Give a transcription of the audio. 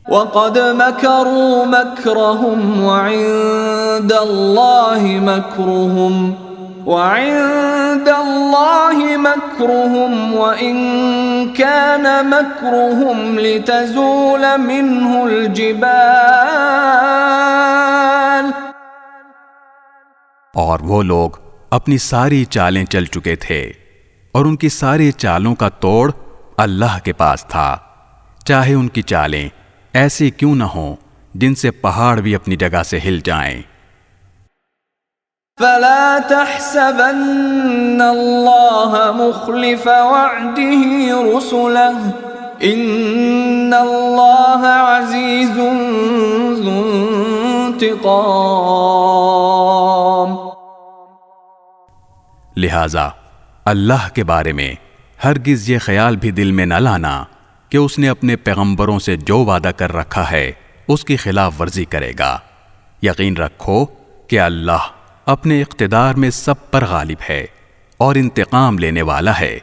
وَقَدْ مَكَرُوا مَكْرَهُمْ وَعِندَ اللَّهِ مَكْرُهُمْ وَإِن كَانَ مَكْرُهُمْ لِتَزُولَ مِنْهُ الْجِبَالُ۔ اور وہ لوگ اپنی ساری چالیں چل چکے تھے اور ان کی ساری چالوں کا توڑ اللہ کے پاس تھا، چاہے ان کی چالیں ایسی کیوں نہ ہوں جن سے پہاڑ بھی اپنی جگہ سے ہل جائیں۔ فَلَا تَحْسَبَنَّ اللَّهَ مُخْلِفَ وَعْدِهِ رُسُلَهُ إِنَّ اللَّهَ عَزِيزٌ ذُو انتقام۔ لہذا اللہ کے بارے میں ہرگز یہ خیال بھی دل میں نہ لانا کہ اس نے اپنے پیغمبروں سے جو وعدہ کر رکھا ہے اس کی خلاف ورزی کرے گا۔ یقین رکھو کہ اللہ اپنے اقتدار میں سب پر غالب ہے اور انتقام لینے والا ہے۔